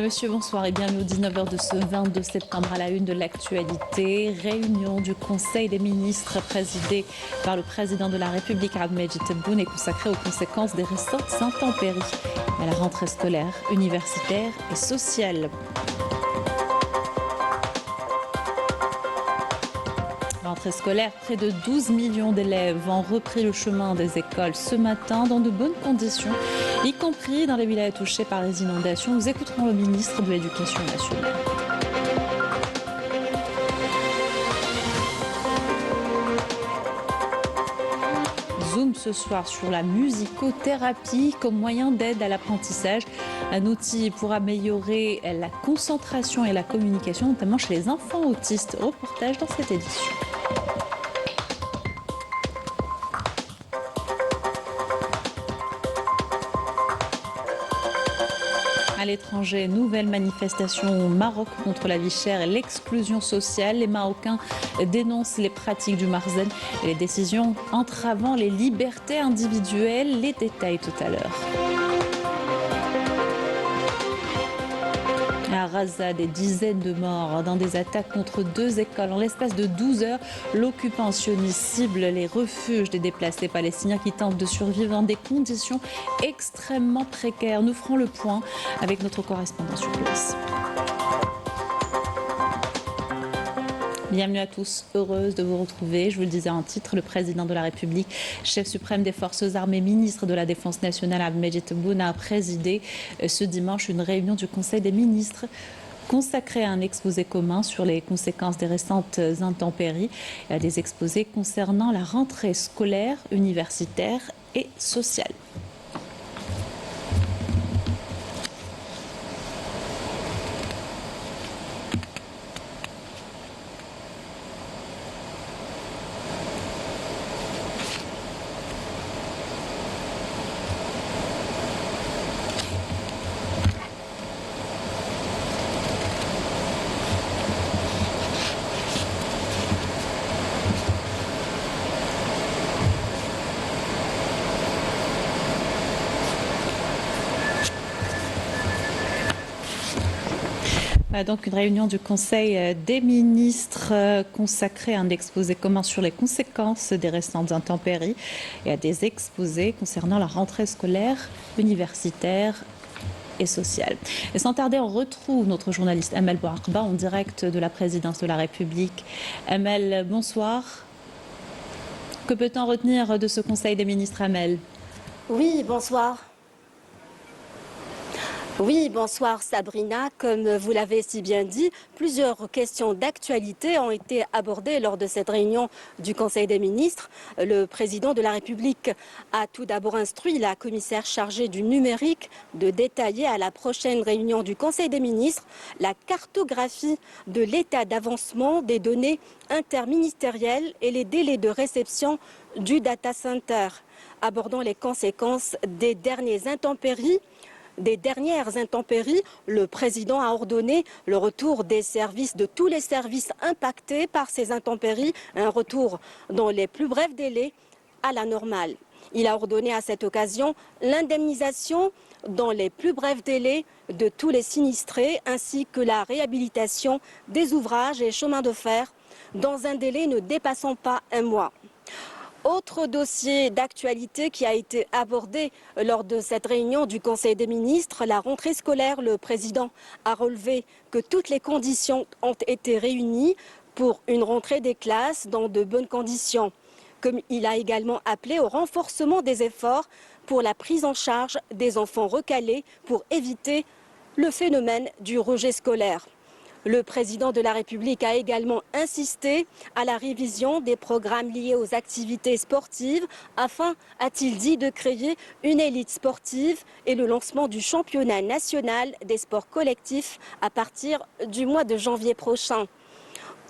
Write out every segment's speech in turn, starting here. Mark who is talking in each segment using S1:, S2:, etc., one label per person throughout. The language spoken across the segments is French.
S1: Monsieur, bonsoir. Et bienvenue aux 19h de ce 22 septembre à la une de l'actualité. Réunion du Conseil des ministres présidée par le président de la République, Ahmed Tebboune, est consacrée aux conséquences des récentes intempéries à la rentrée scolaire, universitaire et sociale. Rentrée scolaire, près de 12 millions d'élèves ont repris le chemin des écoles ce matin dans de bonnes conditions, y compris dans les villages touchés par les inondations. Nous écouterons le ministre de l'Éducation nationale. Zoom ce soir sur la musicothérapie comme moyen d'aide à l'apprentissage, un outil pour améliorer la concentration et la communication, notamment chez les enfants autistes. Reportage dans cette édition. À l'étranger, nouvelle manifestation au Maroc contre la vie chère et l'exclusion sociale. Les Marocains dénoncent les pratiques du Marzen et les décisions entravant les libertés individuelles. Les détails tout à l'heure. À Gaza, des dizaines de morts dans des attaques contre 2 écoles. En l'espace de 12 heures, l'occupant sioniste cible les refuges des déplacés palestiniens qui tentent de survivre dans des conditions extrêmement précaires. Nous ferons le point avec notre correspondant sur place. Bienvenue à tous, heureuse de vous retrouver. Je vous le disais en titre, le président de la République, chef suprême des forces armées, ministre de la Défense nationale, Ahmed Tebboune, a présidé ce dimanche une réunion du Conseil des ministres consacrée à un exposé commun sur les conséquences des récentes intempéries et à des exposés concernant la rentrée scolaire, universitaire et sociale. Donc une réunion du Conseil des ministres consacrée à un exposé commun sur les conséquences des récentes intempéries et à des exposés concernant la rentrée scolaire, universitaire et sociale. Et sans tarder, on retrouve notre journaliste Amel Bouakba en direct de la présidence de la République. Amel, bonsoir. Que peut-on retenir de ce Conseil des ministres, Amel ?
S2: Oui, bonsoir. Oui, bonsoir Sabrina. Comme vous l'avez si bien dit, plusieurs questions d'actualité ont été abordées lors de cette réunion du Conseil des ministres. Le président de la République a tout d'abord instruit la commissaire chargée du numérique de détailler à la prochaine réunion du Conseil des ministres la cartographie de l'état d'avancement des données interministérielles et les délais de réception du data center, abordant les conséquences des dernières intempéries, le président a ordonné le retour des services, de tous les services impactés par ces intempéries, un retour dans les plus brefs délais à la normale. Il a ordonné à cette occasion l'indemnisation dans les plus brefs délais de tous les sinistrés, ainsi que la réhabilitation des ouvrages et chemins de fer dans un délai ne dépassant pas un mois. Autre dossier d'actualité qui a été abordé lors de cette réunion du Conseil des ministres, la rentrée scolaire. Le président a relevé que toutes les conditions ont été réunies pour une rentrée des classes dans de bonnes conditions. Comme il a également appelé au renforcement des efforts pour la prise en charge des enfants recalés pour éviter le phénomène du rejet scolaire. Le président de la République a également insisté à la révision des programmes liés aux activités sportives afin, a-t-il dit, de créer une élite sportive et le lancement du championnat national des sports collectifs à partir du mois de janvier prochain.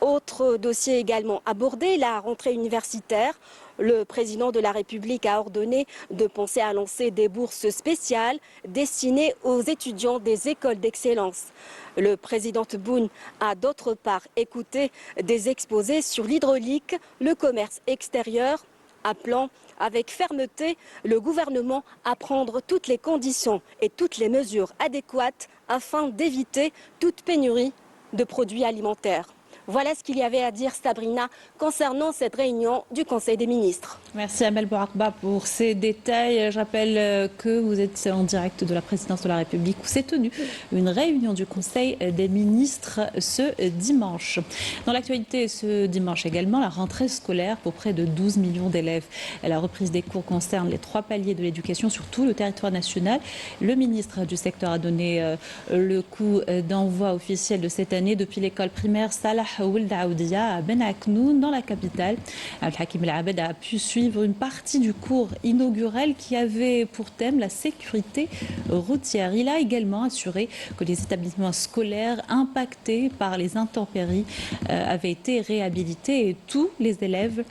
S2: Autre dossier également abordé, la rentrée universitaire. Le président de la République a ordonné de penser à lancer des bourses spéciales destinées aux étudiants des écoles d'excellence. Le président Tebboune a d'autre part écouté des exposés sur l'hydraulique, le commerce extérieur, appelant avec fermeté le gouvernement à prendre toutes les conditions et toutes les mesures adéquates afin d'éviter toute pénurie de produits alimentaires. Voilà ce qu'il y avait à dire, Sabrina, concernant cette réunion du Conseil des ministres.
S1: Merci Amel Bourakba pour ces détails. Je rappelle que vous êtes en direct de la présidence de la République où s'est tenue une réunion du Conseil des ministres ce dimanche. Dans l'actualité ce dimanche également, la rentrée scolaire pour près de 12 millions d'élèves. La reprise des cours concerne les 3 paliers de l'éducation sur tout le territoire national. Le ministre du secteur a donné le coup d'envoi officiel de cette année depuis l'école primaire Salah Ould Aoudia à Ben Aknoun dans la capitale. Al-Hakim El-Abed a pu suivre une partie du cours inaugural qui avait pour thème la sécurité routière. Il a également assuré que les établissements scolaires impactés par les intempéries avaient été réhabilités et tous les élèves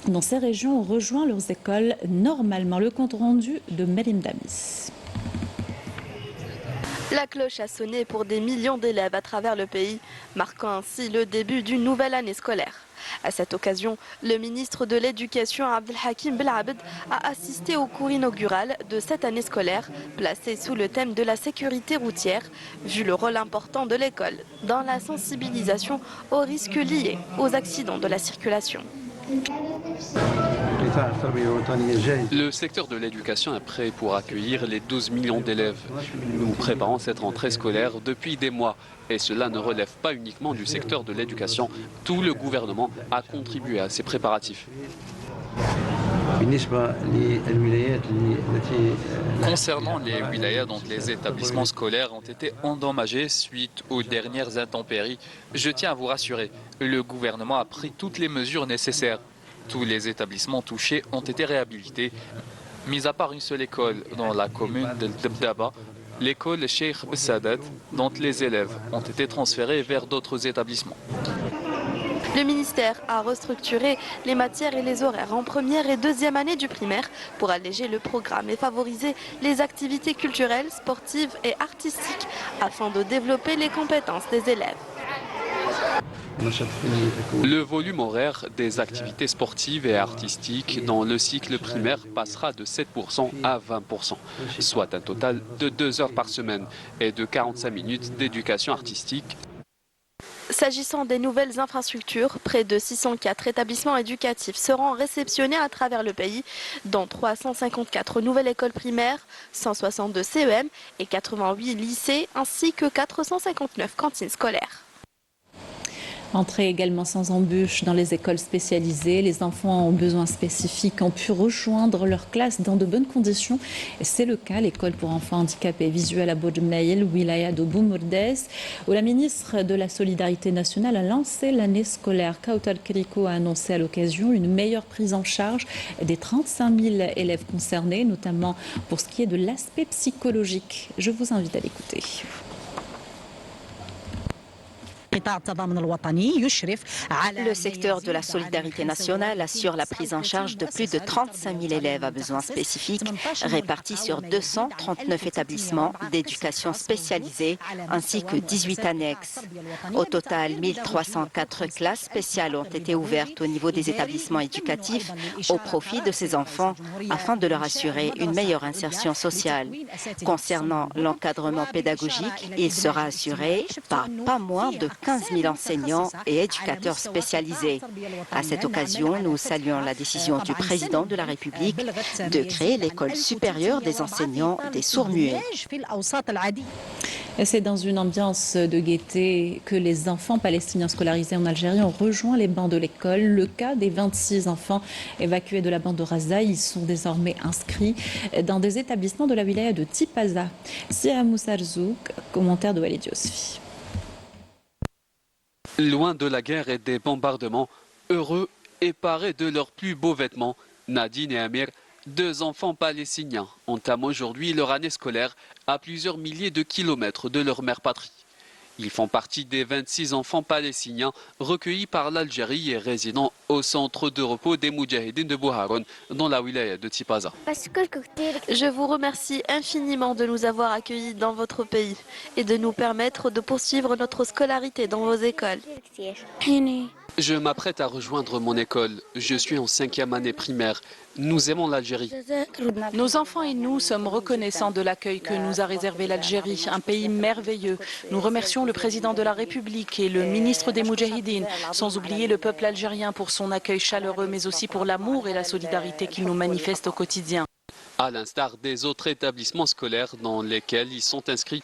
S1: dans ces régions ont rejoint leurs écoles normalement. Le compte rendu de Merim Damis.
S3: La cloche a sonné pour des millions d'élèves à travers le pays, marquant ainsi le début d'une nouvelle année scolaire. À cette occasion, le ministre de l'Éducation, Abdelhakim Belabed, a assisté au cours inaugural de cette année scolaire, placé sous le thème de la sécurité routière, vu le rôle important de l'école dans la sensibilisation aux risques liés aux accidents de la circulation.
S4: Le secteur de l'éducation est prêt pour accueillir les 12 millions d'élèves. Nous préparons cette rentrée scolaire depuis des mois et cela ne relève pas uniquement du secteur de l'éducation. Tout le gouvernement a contribué à ces préparatifs.
S5: Concernant les wilayas dont les établissements scolaires ont été endommagés suite aux dernières intempéries, je tiens à vous rassurer, le gouvernement a pris toutes les mesures nécessaires. Tous les établissements touchés ont été réhabilités, mis à part une seule école dans la commune de Debdaba, l'école Cheikh Sadat, dont les élèves ont été transférés vers d'autres établissements.
S3: Le ministère a restructuré les matières et les horaires en première et deuxième année du primaire pour alléger le programme et favoriser les activités culturelles, sportives et artistiques afin de développer les compétences des élèves.
S4: Le volume horaire des activités sportives et artistiques dans le cycle primaire passera de 7% à 20%, soit un total de 2 heures par semaine et de 45 minutes d'éducation artistique.
S3: S'agissant des nouvelles infrastructures, près de 604 établissements éducatifs seront réceptionnés à travers le pays, dont 354 nouvelles écoles primaires, 162 CEM et 88 lycées, ainsi que 459 cantines scolaires.
S1: Entrée également sans embûches dans les écoles spécialisées. Les enfants aux besoins spécifiques ont pu rejoindre leur classe dans de bonnes conditions. C'est le cas à l'école pour enfants handicapés visuels à Bodjemnaïl, wilaya de Boumordès, où la ministre de la Solidarité nationale a lancé l'année scolaire. Kautal Keriko a annoncé à l'occasion une meilleure prise en charge des 35 000 élèves concernés, notamment pour ce qui est de l'aspect psychologique. Je vous invite à l'écouter.
S6: Le secteur de la solidarité nationale assure la prise en charge de plus de 35 000 élèves à besoins spécifiques répartis sur 239 établissements d'éducation spécialisée ainsi que 18 annexes. Au total, 1304 classes spéciales ont été ouvertes au niveau des établissements éducatifs au profit de ces enfants afin de leur assurer une meilleure insertion sociale. Concernant l'encadrement pédagogique, il sera assuré par pas moins de 15 000 enseignants et éducateurs spécialisés. À cette occasion, nous saluons la décision du président de la République de créer l'école supérieure des enseignants des sourds-muets.
S1: C'est dans une ambiance de gaieté que les enfants palestiniens scolarisés en Algérie ont rejoint les bancs de l'école. Le cas des 26 enfants évacués de la bande de Raza, ils sont désormais inscrits dans des établissements de la wilaya de Tipaza. Sia Moussarzou, commentaire de Walid Yosfi.
S4: Loin de la guerre et des bombardements, heureux et parés de leurs plus beaux vêtements, Nadine et Amir, 2 enfants palestiniens, entament aujourd'hui leur année scolaire à plusieurs milliers de kilomètres de leur mère patrie. Ils font partie des 26 enfants palestiniens recueillis par l'Algérie et résidant au centre de repos des Moudjahidines de Bouharoun, dans la wilaya de Tipaza.
S3: Je vous remercie infiniment de nous avoir accueillis dans votre pays et de nous permettre de poursuivre notre scolarité dans vos écoles.
S4: Je m'apprête à rejoindre mon école. Je suis en 5e année primaire. Nous aimons l'Algérie.
S7: Nos enfants et nous sommes reconnaissants de l'accueil que nous a réservé l'Algérie, un pays merveilleux. Nous remercions le président de la République et le ministre des Moudjahidines, sans oublier le peuple algérien pour son accueil chaleureux, mais aussi pour l'amour et la solidarité qu'il nous manifeste au quotidien.
S4: À l'instar des autres établissements scolaires dans lesquels ils sont inscrits,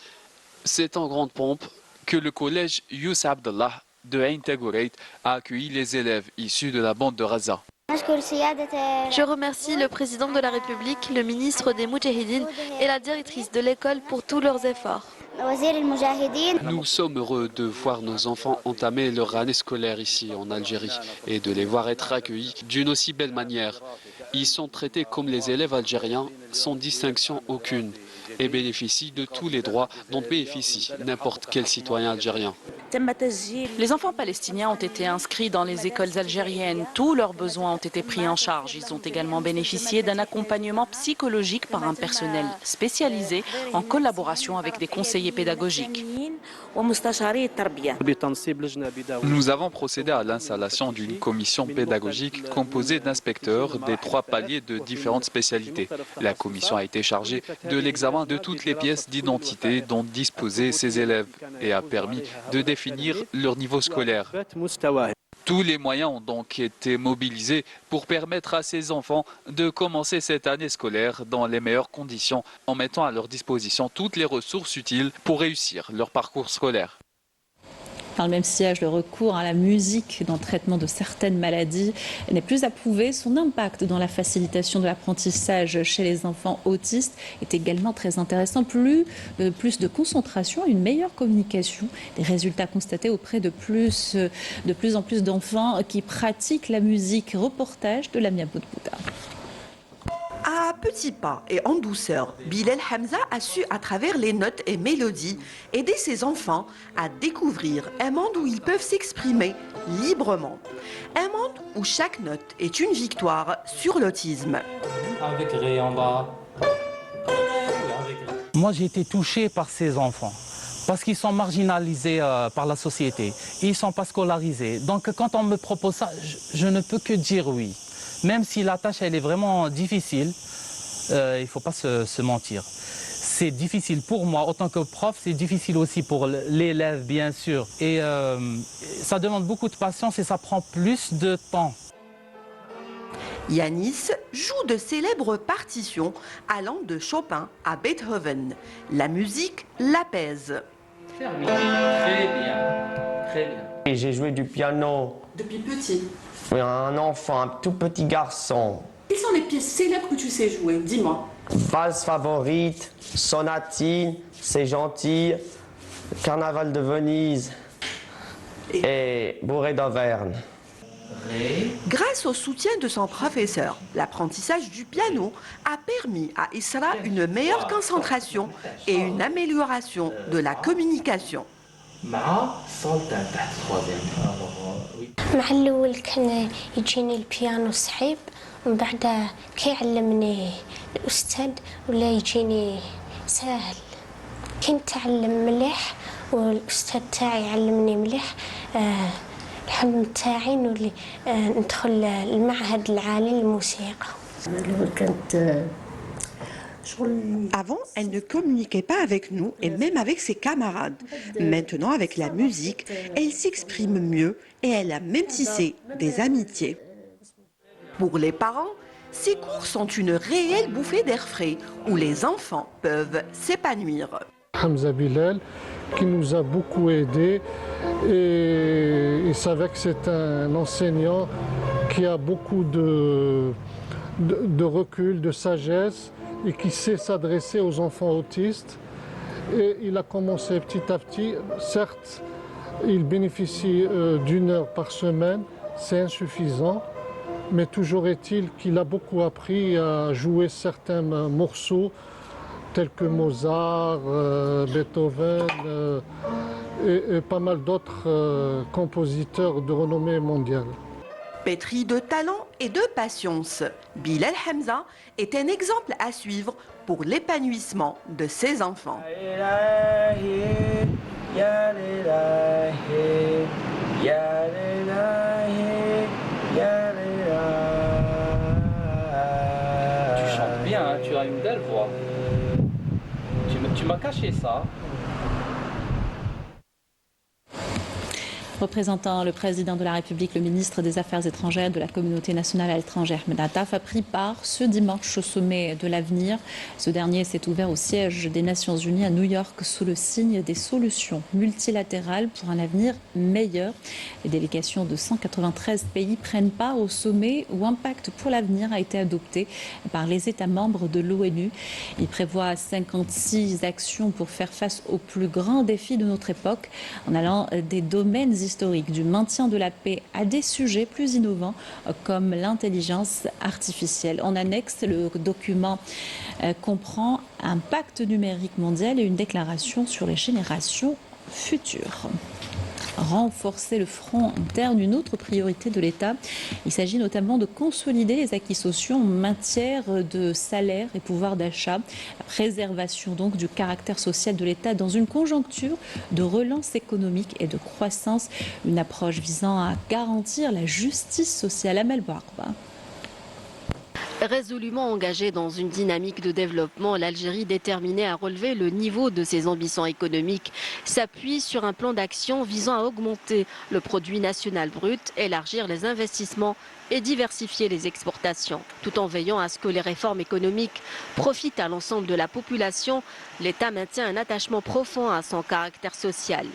S4: c'est en grande pompe que le collège Youssef Abdallah de Ain Tagoureit a accueilli les élèves issus de la bande de Raza.
S3: Je remercie le président de la République, le ministre des Moudjahidines et la directrice de l'école pour tous leurs efforts.
S4: Nous sommes heureux de voir nos enfants entamer leur année scolaire ici en Algérie et de les voir être accueillis d'une aussi belle manière. Ils sont traités comme les élèves algériens sans distinction aucune et bénéficient de tous les droits dont bénéficie n'importe quel citoyen algérien.
S7: Les enfants palestiniens ont été inscrits dans les écoles algériennes. Tous leurs besoins ont été pris en charge. Ils ont également bénéficié d'un accompagnement psychologique par un personnel spécialisé en collaboration avec des conseillers pédagogiques.
S5: Nous avons procédé à l'installation d'une commission pédagogique composée d'inspecteurs des 3 paliers de différentes spécialités. La commission a été chargée de l'examen de toutes les pièces d'identité dont disposaient ces élèves et a permis de définir leur niveau scolaire. Tous les moyens ont donc été mobilisés pour permettre à ces enfants de commencer cette année scolaire dans les meilleures conditions en mettant à leur disposition toutes les ressources utiles pour réussir leur parcours scolaire.
S1: Dans le même sillage, le recours à la musique dans le traitement de certaines maladies n'est plus à prouver. Son impact dans la facilitation de l'apprentissage chez les enfants autistes est également très intéressant. Plus de concentration, une meilleure communication, des résultats constatés auprès de plus en plus d'enfants qui pratiquent la musique. Reportage de Lamia Boudbouda.
S8: À petits pas et en douceur, Bilal Hamza a su, à travers les notes et mélodies, aider ses enfants à découvrir un monde où ils peuvent s'exprimer librement. Un monde où chaque note est une victoire sur l'autisme.
S9: Moi, j'ai été touché par ces enfants parce qu'ils sont marginalisés par la société. Ils ne sont pas scolarisés. Donc, quand on me propose ça, je ne peux que dire oui. Même si la tâche elle est vraiment difficile, il ne faut pas se mentir. C'est difficile pour moi, autant que prof, c'est difficile aussi pour l'élève, bien sûr. Et ça demande beaucoup de patience et ça prend plus de temps.
S8: Yanis joue de célèbres partitions allant de Chopin à Beethoven. La musique l'apaise.
S9: Très bien, très bien.
S10: Et j'ai joué du piano.
S11: Depuis petit?
S10: Oui, un enfant, un tout petit garçon.
S11: Quelles sont les pièces célèbres que tu sais jouer? Dis-moi.
S10: Valse favorite, sonatine, c'est gentil, carnaval de Venise et bourrée d'Auvergne.
S8: Grâce au soutien de son professeur, l'apprentissage du piano a permis à Isra une meilleure concentration et une amélioration de la communication.
S12: مع الأول كان يجيني البيانو صعيب ومن بعد كيعلمني الأستاذ ولا يجيني سهل. كنت أتعلم مليح والأستاذ تاعي علمني مليح. الحلم تاعي نولي ندخل المعهد العالي للموسيقى.
S8: Avant, elle ne communiquait pas avec nous et même avec ses camarades. Maintenant, avec la musique, elle s'exprime mieux et elle a même tissé des amitiés. Pour les parents, ces cours sont une réelle bouffée d'air frais où les enfants peuvent s'épanouir.
S13: Hamza Bilal, qui nous a beaucoup aidés, et il savait que c'est un enseignant qui a beaucoup de recul, de sagesse, et qui sait s'adresser aux enfants autistes. Et il a commencé petit à petit. Certes, il bénéficie d'1 heure par semaine, c'est insuffisant, mais toujours est-il qu'il a beaucoup appris à jouer certains morceaux tels que Mozart, Beethoven et pas mal d'autres compositeurs de renommée mondiale.
S8: Pétri de talent et de patience, Bilal Hamza est un exemple à suivre pour l'épanouissement de ses enfants.
S9: Tu chantes bien, hein, tu as une belle voix. Tu m'as caché ça.
S1: Représentant le président de la République, le ministre des Affaires étrangères de la communauté nationale à l'étranger, Ahmed Attaf, a pris part ce dimanche au sommet de l'avenir. Ce dernier s'est ouvert au siège des Nations Unies à New York sous le signe des solutions multilatérales pour un avenir meilleur. Les délégations de 193 pays prennent part au sommet où un pacte pour l'avenir a été adopté par les États membres de l'ONU. Il prévoit 56 actions pour faire face aux plus grands défis de notre époque, en allant des domaines historique du maintien de la paix à des sujets plus innovants comme l'intelligence artificielle. En annexe, le document comprend un pacte numérique mondial et une déclaration sur les générations futures. Renforcer le front interne, une autre priorité de l'État. Il s'agit notamment de consolider les acquis sociaux en matière de salaire et pouvoir d'achat. La préservation donc du caractère social de l'État dans une conjoncture de relance économique et de croissance. Une approche visant à garantir la justice sociale. Amel Bouarba.
S6: Résolument engagée dans une dynamique de développement, l'Algérie, déterminée à relever le niveau de ses ambitions économiques, s'appuie sur un plan d'action visant à augmenter le produit national brut, élargir les investissements et diversifier les exportations. Tout en veillant à ce que les réformes économiques profitent à l'ensemble de la population, l'État maintient un attachement profond à son caractère social,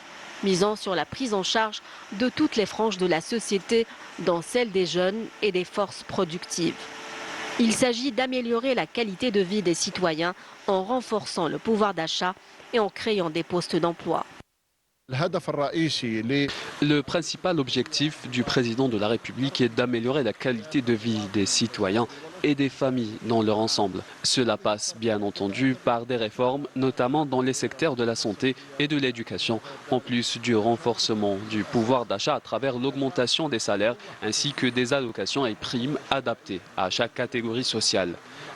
S6: misant sur la prise en charge de toutes les franges de la société, dont celle des jeunes et des forces productives. Il s'agit d'améliorer la qualité de vie des citoyens en renforçant le pouvoir d'achat et en créant des postes d'emploi.
S4: Le principal objectif du président de la République est d'améliorer la qualité de vie des citoyens et des familles dans leur ensemble. Cela passe bien entendu par des réformes, notamment dans les secteurs de la santé et de l'éducation, en plus du renforcement du pouvoir d'achat à travers l'augmentation des salaires ainsi que des allocations et primes adaptées à chaque catégorie sociale.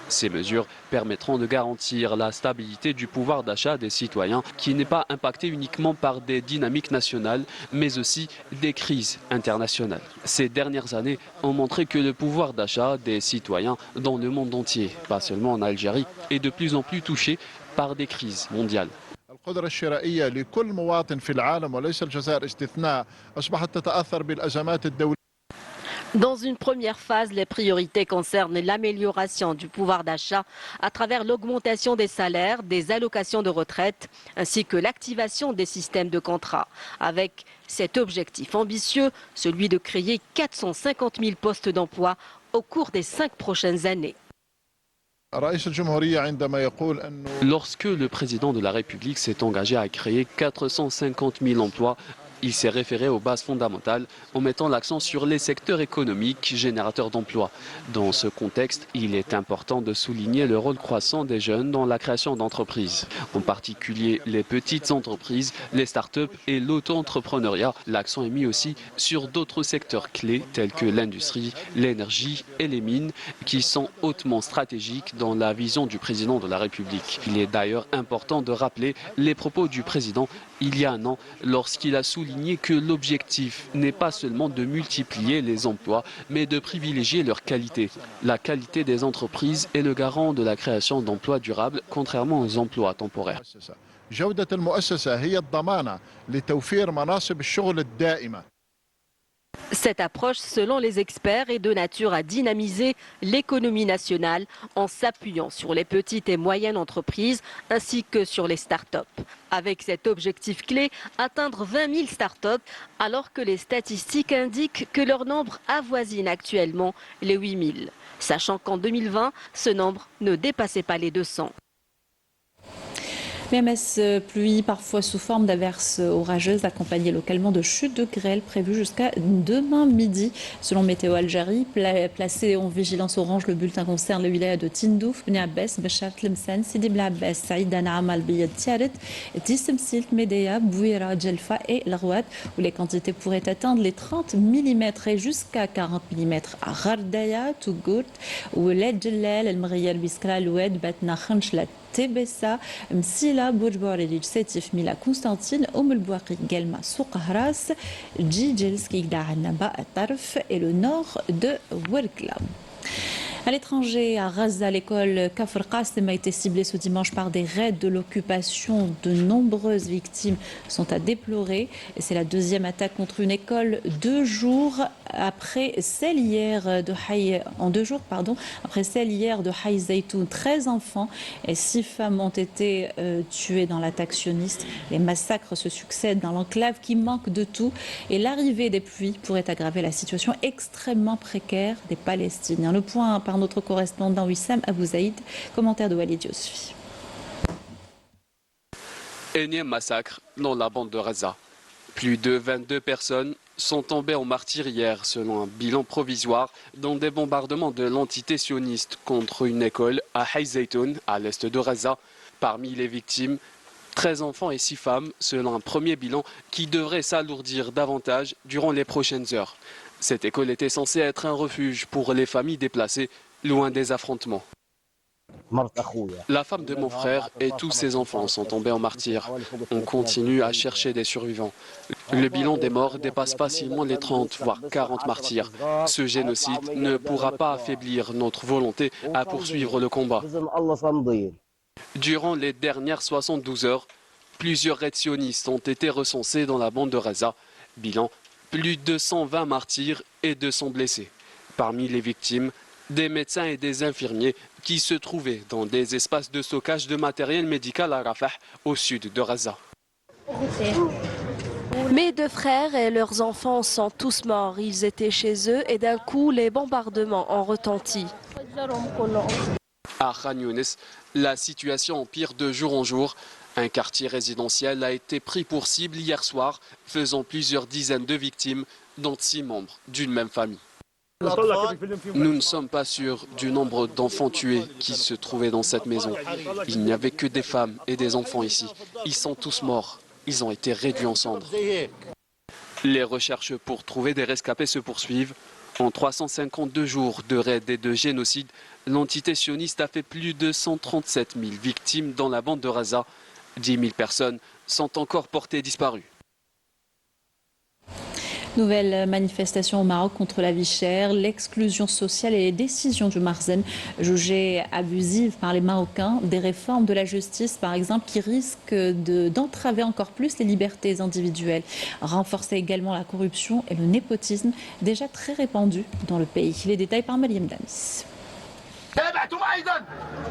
S4: Ces mesures permettront de garantir la stabilité du pouvoir d'achat des citoyens qui n'est pas impacté uniquement par des dynamiques nationales mais aussi des crises internationales. Ces dernières années ont montré que le pouvoir d'achat des citoyens dans le monde entier, pas seulement en Algérie, est de plus en plus touché par des crises mondiales.
S14: القدرة الشرائية لكل مواطن في العالم وليس الجزائر استثناء أصبحت تتأثر بالأزمات الدولية.
S6: Dans une première phase, les priorités concernent l'amélioration du pouvoir d'achat à travers l'augmentation des salaires, des allocations de retraite, ainsi que l'activation des systèmes de contrats. Avec cet objectif ambitieux, celui de créer 450 000 postes d'emploi au cours des 5 prochaines années.
S4: Lorsque le président de la République s'est engagé à créer 450 000 emplois, il s'est référé aux bases fondamentales en mettant l'accent sur les secteurs économiques générateurs d'emplois. Dans ce contexte, il est important de souligner le rôle croissant des jeunes dans la création d'entreprises, en particulier les petites entreprises, les start-up et l'auto-entrepreneuriat. L'accent est mis aussi sur d'autres secteurs clés tels que l'industrie, l'énergie et les mines qui sont hautement stratégiques dans la vision du président de la République. Il est d'ailleurs important de rappeler les propos du président il y a un an lorsqu'il a souligné que l'objectif n'est pas seulement de multiplier les emplois, mais de privilégier leur qualité. La qualité des entreprises est le garant de la création d'emplois durables, contrairement aux emplois temporaires.
S14: جودة المؤسسة هي الضمانة لتوفير مناصب الشغل الدائمة.
S6: Cette approche, selon les experts, est de nature à dynamiser l'économie nationale en s'appuyant sur les petites et moyennes entreprises ainsi que sur les start-up. Avec cet objectif clé, atteindre 20 000 start-up alors que les statistiques indiquent que leur nombre avoisine actuellement les 8 000. Sachant qu'en 2020, ce nombre ne dépassait pas les 200.
S1: PMS, pluie parfois sous forme d'averses orageuses accompagnées localement de chutes de grêle prévues jusqu'à demain midi. Selon Météo Algérie, placé en vigilance orange, le bulletin concerne les wilayas de Tindouf, Bni Abbas, Béchar Tlemcen, Sidi Bla Abbas, Saïd An'am Al-Biyad Tiaret, Tissem Silt, Médéa, Bouira, Djelfa et Larouat, où les quantités pourraient atteindre les 30 mm et jusqu'à 40 mm à Ghardaya, Tougourt, Ouled Djellal, El-Mriyal, Biskra, Loued, Batna, Khanchlat, Tébessa, Msila, Boujbourelij, Sétif, Mila, Constantine, Oumel-Bouakri, Gelma, Soukahras, Djijelski, Gdahanaba, Tarf et le nord de Werkla. À l'étranger, à Gaza, l'école Kafr Qassem a été ciblée ce dimanche par des raids de l'occupation. De nombreuses victimes sont à déplorer. Et c'est la deuxième attaque contre une école 2 jours après celle hier de après celle hier de Haï Zaytoun. 13 enfants et 6 femmes ont été tuées dans l'attaque sioniste. Les massacres se succèdent dans l'enclave qui manque de tout. Et l'arrivée des pluies pourrait aggraver la situation extrêmement précaire des Palestiniens. Le point par notre correspondant Wissam Abou Zaïd, commentaire de Walid Yousfi.
S4: Énième massacre dans la bande de Gaza. Plus de 22 personnes sont tombées en martyrs hier, selon un bilan provisoire, dans des bombardements de l'entité sioniste contre une école à Haï Zaytoun, à l'est de Gaza. Parmi les victimes, 13 enfants et 6 femmes, selon un premier bilan qui devrait s'alourdir davantage durant les prochaines heures. Cette école était censée être un refuge pour les familles déplacées, loin des affrontements. La femme de mon frère et tous ses enfants sont tombés en martyrs. On continue à chercher des survivants. Le bilan des morts dépasse facilement les 30, voire 40 martyrs. Ce génocide ne pourra pas affaiblir notre volonté à poursuivre le combat. Durant les dernières 72 heures, plusieurs raids sionistes ont été recensés dans la bande de Gaza. Bilan, plus de 120 martyrs et 200 blessés. Parmi les victimes, des médecins et des infirmiers qui se trouvaient dans des espaces de stockage de matériel médical à Rafah, au sud de Gaza.
S3: Mes 2 frères et leurs enfants sont tous morts. Ils étaient chez eux et d'un coup, les bombardements ont retenti.
S4: À Khan Younis, la situation empire de jour en jour. Un quartier résidentiel a été pris pour cible hier soir, faisant plusieurs dizaines de victimes, dont 6 membres d'une même famille. Nous ne sommes pas sûrs du nombre d'enfants tués qui se trouvaient dans cette maison. Il n'y avait que des femmes et des enfants ici. Ils sont tous morts. Ils ont été réduits en cendres. Les recherches pour trouver des rescapés se poursuivent. En 352 jours de raids et de génocide, l'entité sioniste a fait plus de 137 000 victimes dans la bande de Gaza. 10 000 personnes sont encore portées disparues.
S1: Nouvelle manifestation au Maroc contre la vie chère, l'exclusion sociale et les décisions du Marzen jugées abusives par les Marocains. Des réformes de la justice, par exemple, qui risquent d'entraver encore plus les libertés individuelles. Renforcer également la corruption et le népotisme, déjà très répandus dans le pays. Les détails par Mariam Damis.
S15: تابعتم ايضا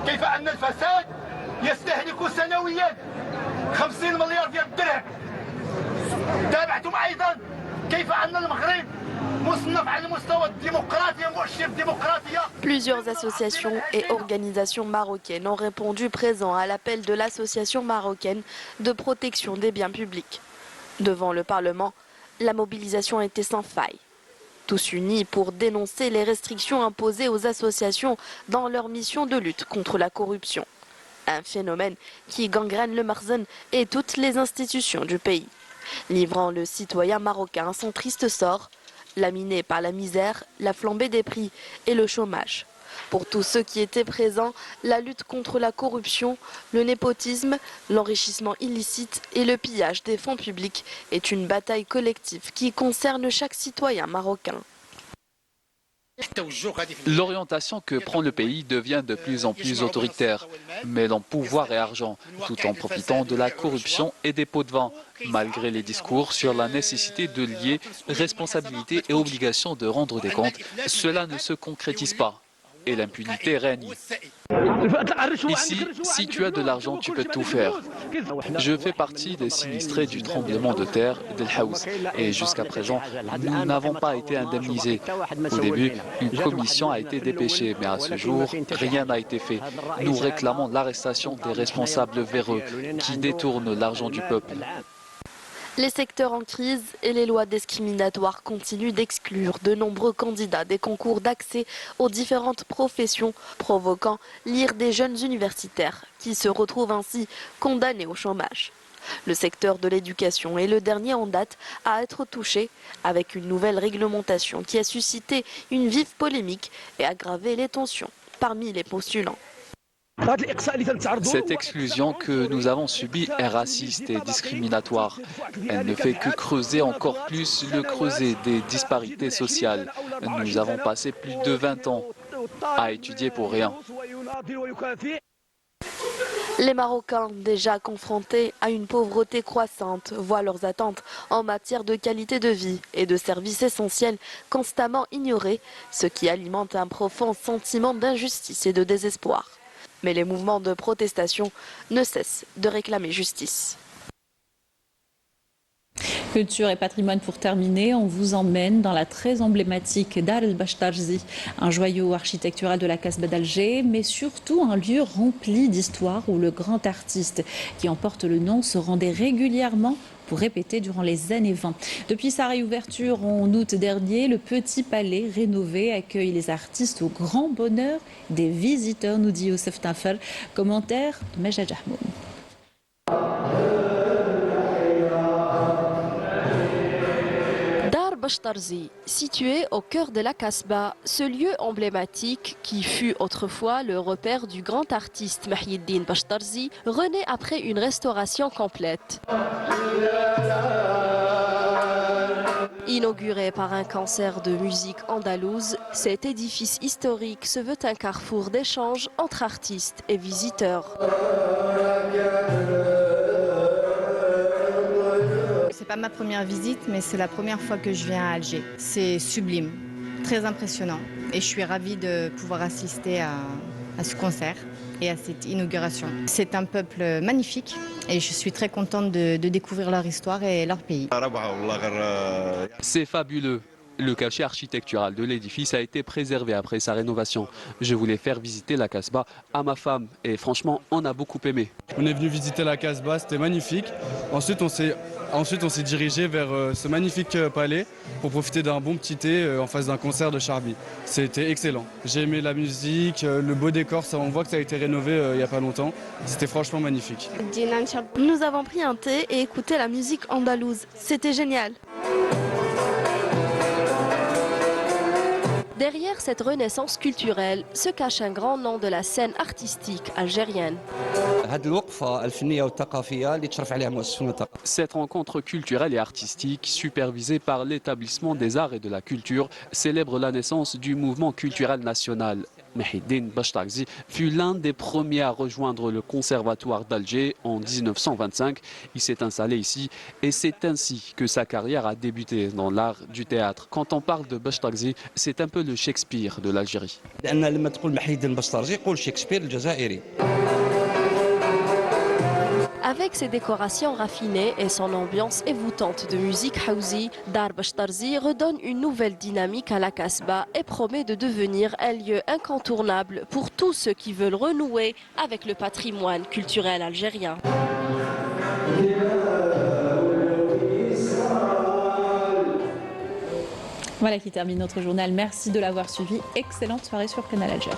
S15: كيف ان الفساد يستهلك سنويا 50 مليار ديال الدرهم. تابعتم ايضا كيف ان المغرب مصنف على المستوى الديمقراطيه مؤشر الديمقراطيه.
S3: Plusieurs associations et organisations marocaines ont répondu présent à l'appel de l'association marocaine de protection des biens publics. Devant le Parlement, la mobilisation était sans faille. Tous unis pour dénoncer les restrictions imposées aux associations dans leur mission de lutte contre la corruption. Un phénomène qui gangrène le Marzen et toutes les institutions du pays, livrant le citoyen marocain à son triste sort, laminé par la misère, la flambée des prix et le chômage. Pour tous ceux qui étaient présents, la lutte contre la corruption, le népotisme, l'enrichissement illicite et le pillage des fonds publics est une bataille collective qui concerne chaque citoyen marocain.
S5: L'orientation que prend le pays devient de plus en plus autoritaire, mêlant pouvoir et argent, tout en profitant de la corruption et des pots de vin, malgré les discours sur la nécessité de lier responsabilité et obligation de rendre des comptes. Cela ne se concrétise pas.
S4: et l'impunité règne. Ici, si tu as de l'argent, tu peux tout faire. Je fais partie des sinistrés du tremblement de terre d'El Haouz et jusqu'à présent, nous n'avons pas été indemnisés. Au début, une commission a été dépêchée, mais à ce jour, rien n'a été fait. Nous réclamons l'arrestation des responsables véreux qui détournent l'argent du peuple.
S3: Les secteurs en crise et les lois discriminatoires continuent d'exclure de nombreux candidats des concours d'accès aux différentes professions, provoquant l'ire des jeunes universitaires qui se retrouvent ainsi condamnés au chômage. Le secteur de l'éducation est le dernier en date à être touché, avec une nouvelle réglementation qui a suscité une vive polémique et aggravé les tensions parmi les postulants.
S4: Cette exclusion que nous avons subie est raciste et discriminatoire. Elle ne fait que creuser encore plus le creuset des disparités sociales. Nous avons passé plus de 20 ans à étudier pour rien.
S3: Les Marocains, déjà confrontés à une pauvreté croissante, voient leurs attentes en matière de qualité de vie et de services essentiels constamment ignorés, ce qui alimente un profond sentiment d'injustice et de désespoir. Mais les mouvements de protestation ne cessent de réclamer justice.
S1: Culture et patrimoine pour terminer, on vous emmène dans la très emblématique Dar el-Bashtarzi, un joyau architectural de la Casbah d'Alger, mais surtout un lieu rempli d'histoire où le grand artiste qui en porte le nom se rendait régulièrement pour répéter durant les années 20. Depuis sa réouverture en août dernier, le petit palais rénové accueille les artistes au grand bonheur des visiteurs, nous dit Youssef Tafel. Commentaire de Meja Jahmoun.
S16: Bashtarzi, situé au cœur de la Casbah, ce lieu emblématique qui fut autrefois le repère du grand artiste Mahieddine Bashtarzi renaît après une restauration complète. Inauguré par un concert de musique andalouse, cet édifice historique se veut un carrefour d'échanges entre artistes et visiteurs.
S17: C'est pas ma première visite, mais c'est la première fois que je viens à Alger. C'est sublime, très impressionnant. Et je suis ravie de pouvoir assister à ce concert et à cette inauguration. C'est un peuple magnifique et je suis très contente de découvrir leur histoire et leur pays.
S4: C'est fabuleux. Le cachet architectural de l'édifice a été préservé après sa rénovation. Je voulais faire visiter la Casbah à ma femme et franchement, on a beaucoup aimé.
S18: On est venu visiter la Casbah, c'était magnifique. Ensuite, on s'est dirigé vers ce magnifique palais pour profiter d'un bon petit thé en face d'un concert de Charbi. C'était excellent. J'ai aimé la musique, le beau décor, on voit que ça a été rénové il n'y a pas longtemps. C'était franchement magnifique.
S3: Nous avons pris un thé et écouté la musique andalouse. C'était génial.
S16: Derrière cette renaissance culturelle se cache un grand nom de la scène artistique algérienne.
S4: Cette rencontre culturelle et artistique, supervisée par l'établissement des arts et de la culture, célèbre la naissance du mouvement culturel national. Mahieddine Bashtarzi fut l'un des premiers à rejoindre le conservatoire d'Alger en 1925. Il s'est installé ici et c'est ainsi que sa carrière a débuté dans l'art du théâtre. Quand on parle de Bashtarzi, c'est un peu le Shakespeare de l'Algérie.
S16: Avec ses décorations raffinées et son ambiance évoutante de musique haouzi, Dar Bashtarzi redonne une nouvelle dynamique à la Casbah et promet de devenir un lieu incontournable pour tous ceux qui veulent renouer avec le patrimoine culturel algérien.
S1: Voilà qui termine notre journal. Merci de l'avoir suivi. Excellente soirée sur Canal Algérie.